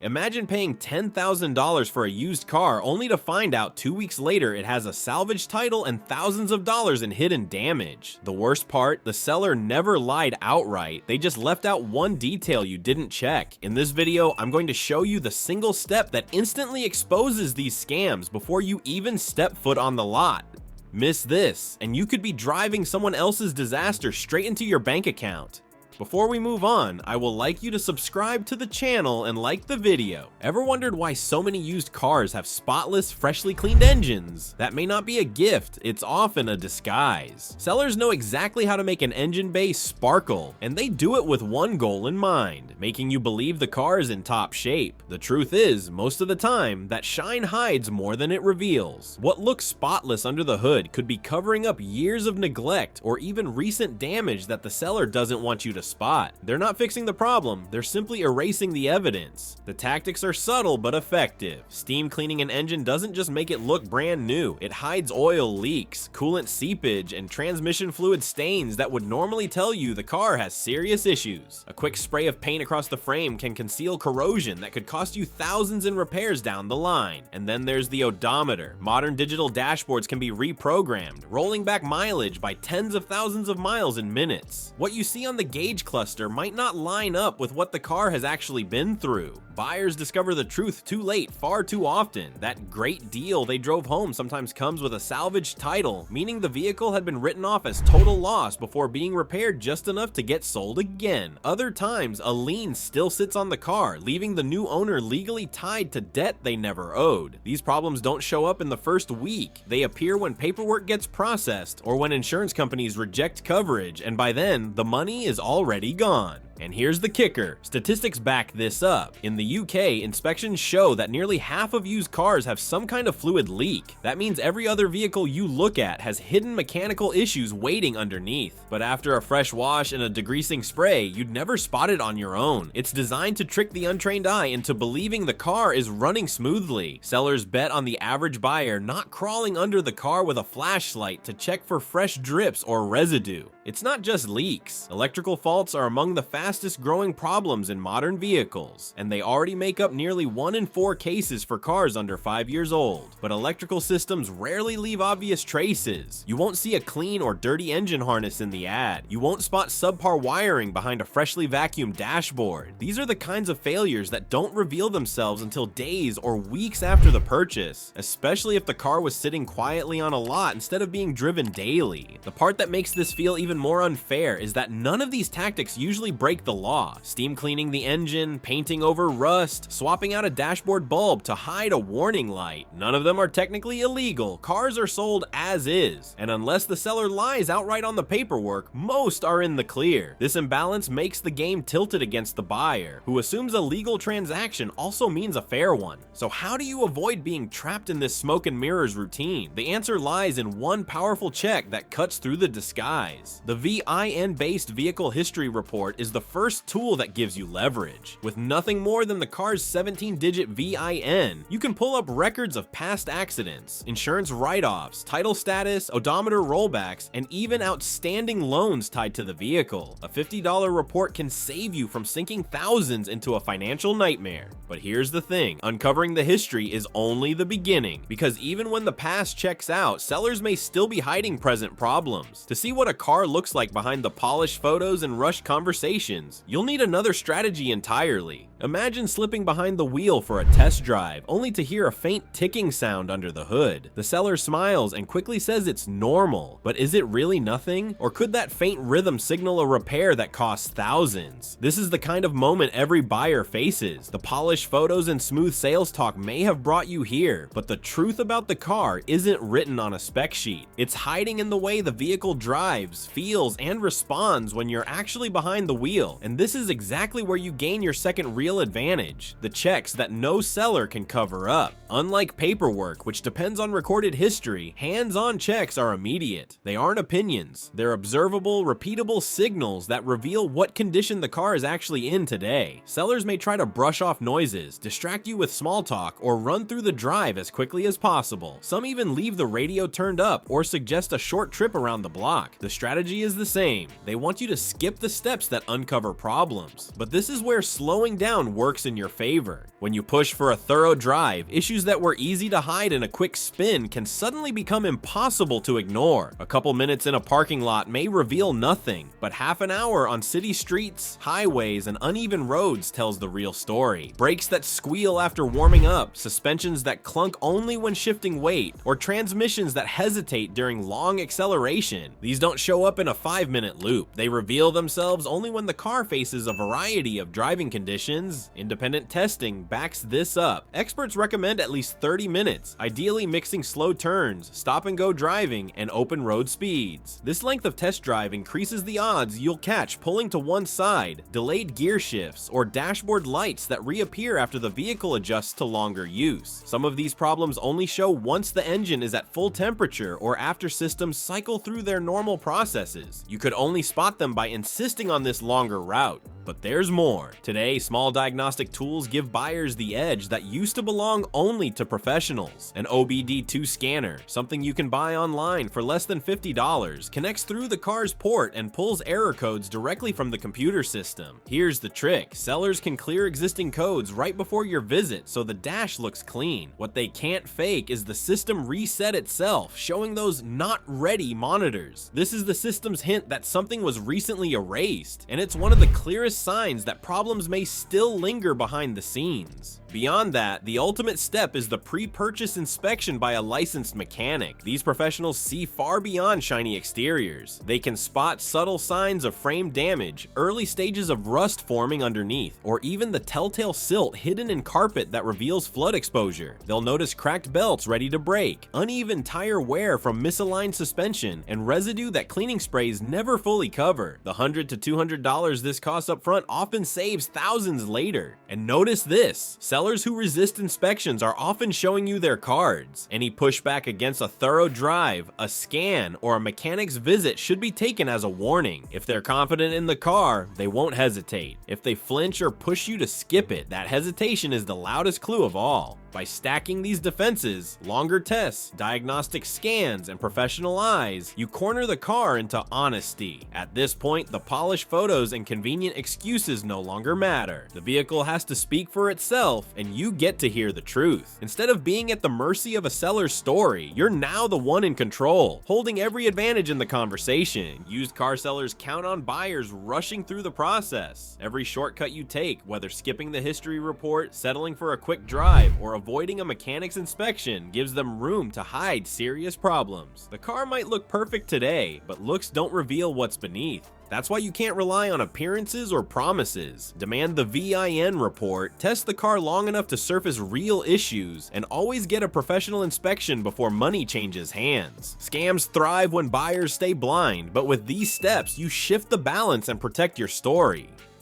Imagine paying $10,000 for a used car only to find out 2 weeks later it has a salvage title and thousands of dollars in hidden damage. The worst part, the seller never lied outright, they just left out one detail you didn't check. In this video, I'm going to show you the single step that instantly exposes these scams before you even step foot on the lot. Miss this, and you could be driving someone else's disaster straight into your bank account. Before we move on, I will like you to subscribe to the channel and like the video. Ever wondered why so many used cars have spotless, freshly cleaned engines? That may not be a gift, it's often a disguise. Sellers know exactly how to make an engine bay sparkle, and they do it with one goal in mind, making you believe the car is in top shape. The truth is, most of the time, that shine hides more than it reveals. What looks spotless under the hood could be covering up years of neglect or even recent damage that the seller doesn't want you to spot. They're not fixing the problem, they're simply erasing the evidence. The tactics are subtle but effective. Steam cleaning an engine doesn't just make it look brand new, it hides oil leaks, coolant seepage, and transmission fluid stains that would normally tell you the car has serious issues. A quick spray of paint across the frame can conceal corrosion that could cost you thousands in repairs down the line. And then there's the odometer. Modern digital dashboards can be reprogrammed, rolling back mileage by tens of thousands of miles in minutes. What you see on the gauge cluster might not line up with what the car has actually been through. Buyers discover the truth too late far too often. That great deal they drove home sometimes comes with a salvage title, meaning the vehicle had been written off as total loss before being repaired just enough to get sold again. Other times, a lien still sits on the car, leaving the new owner legally tied to debt they never owed. These problems don't show up in the first week. They appear when paperwork gets processed or when insurance companies reject coverage, and by then, the money is already gone. And here's the kicker. Statistics back this up. In the UK, inspections show that nearly half of used cars have some kind of fluid leak. That means every other vehicle you look at has hidden mechanical issues waiting underneath. But after a fresh wash and a degreasing spray, you'd never spot it on your own. It's designed to trick the untrained eye into believing the car is running smoothly. Sellers bet on the average buyer not crawling under the car with a flashlight to check for fresh drips or residue. It's not just leaks. Electrical faults are among the fastest growing problems in modern vehicles, and they already make up nearly 1 in 4 cases for cars under 5 years old. But electrical systems rarely leave obvious traces. You won't see a clean or dirty engine harness in the ad. You won't spot subpar wiring behind a freshly vacuumed dashboard. These are the kinds of failures that don't reveal themselves until days or weeks after the purchase, especially if the car was sitting quietly on a lot instead of being driven daily. The part that makes this feel even more unfair is that none of these tactics usually break the law. Steam cleaning the engine, painting over rust, swapping out a dashboard bulb to hide a warning light. None of them are technically illegal. Cars are sold as is, and unless the seller lies outright on the paperwork, most are in the clear. This imbalance makes the game tilted against the buyer, who assumes a legal transaction also means a fair one. So how do you avoid being trapped in this smoke and mirrors routine? The answer lies in one powerful check that cuts through the disguise. The VIN-based Vehicle History Report is the first tool that gives you leverage. With nothing more than the car's 17-digit VIN, you can pull up records of past accidents, insurance write-offs, title status, odometer rollbacks, and even outstanding loans tied to the vehicle. A $50 report can save you from sinking thousands into a financial nightmare. But here's the thing, uncovering the history is only the beginning, because even when the past checks out, sellers may still be hiding present problems. To see what a car looks like behind the polished photos and rushed conversations, you'll need another strategy entirely. Imagine slipping behind the wheel for a test drive, only to hear a faint ticking sound under the hood. The seller smiles and quickly says it's normal, but is it really nothing? Or could that faint rhythm signal a repair that costs thousands? This is the kind of moment every buyer faces. The polished photos and smooth sales talk may have brought you here, but the truth about the car isn't written on a spec sheet. It's hiding in the way the vehicle drives, feels, and responds when you're actually behind the wheel. And this is exactly where you gain your second real advantage, the checks that no seller can cover up. Unlike paperwork, which depends on recorded history, hands-on checks are immediate. They aren't opinions. They're observable, repeatable signals that reveal what condition the car is actually in today. Sellers may try to brush off noises, distract you with small talk, or run through the drive as quickly as possible. Some even leave the radio turned up or suggest a short trip around the block. The strategy is the same. They want you to skip the steps that uncover uncover problems. But this is where slowing down works in your favor. When you push for a thorough drive, issues that were easy to hide in a quick spin can suddenly become impossible to ignore. A couple minutes in a parking lot may reveal nothing, but half an hour on city streets, highways, and uneven roads tells the real story. Brakes that squeal after warming up, suspensions that clunk only when shifting weight, or transmissions that hesitate during long acceleration. These don't show up in a 5-minute loop. They reveal themselves only when the car faces a variety of driving conditions. Independent testing backs this up. Experts recommend at least 30 minutes, ideally mixing slow turns, stop-and-go driving, and open road speeds. This length of test drive increases the odds you'll catch pulling to one side, delayed gear shifts, or dashboard lights that reappear after the vehicle adjusts to longer use. Some of these problems only show once the engine is at full temperature or after systems cycle through their normal processes. You could only spot them by insisting on this longer route. But there's more. Today, small diagnostic tools give buyers the edge that used to belong only to professionals. An OBD2 scanner, something you can buy online for less than $50, connects through the car's port and pulls error codes directly from the computer system. Here's the trick. Sellers can clear existing codes right before your visit so the dash looks clean. What they can't fake is the system reset itself, showing those not ready monitors. This is the system's hint that something was recently erased, and it's one of the clearest signs that problems may still linger behind the scenes. Beyond that, the ultimate step is the pre-purchase inspection by a licensed mechanic. These professionals see far beyond shiny exteriors. They can spot subtle signs of frame damage, early stages of rust forming underneath, or even the telltale silt hidden in carpet that reveals flood exposure. They'll notice cracked belts ready to break, uneven tire wear from misaligned suspension, and residue that cleaning sprays never fully cover. The $100 to $200 this costs up front often saves thousands later. And notice this. Sellers who resist inspections are often showing you their cards. Any pushback against a thorough drive, a scan, or a mechanic's visit should be taken as a warning. If they're confident in the car, they won't hesitate. If they flinch or push you to skip it, that hesitation is the loudest clue of all. By stacking these defenses, longer tests, diagnostic scans, and professional eyes, you corner the car into honesty. At this point, the polished photos and convenient excuses no longer matter. The vehicle has to speak for itself, and you get to hear the truth. Instead of being at the mercy of a seller's story, you're now the one in control, holding every advantage in the conversation. Used car sellers count on buyers rushing through the process. Every shortcut you take, whether skipping the history report, settling for a quick drive, or avoiding a mechanic's inspection, gives them room to hide serious problems. The car might look perfect today, but looks don't reveal what's beneath. That's why you can't rely on appearances or promises. Demand the VIN report, test the car long enough to surface real issues, and always get a professional inspection before money changes hands. Scams thrive when buyers stay blind, but with these steps, you shift the balance and protect your story.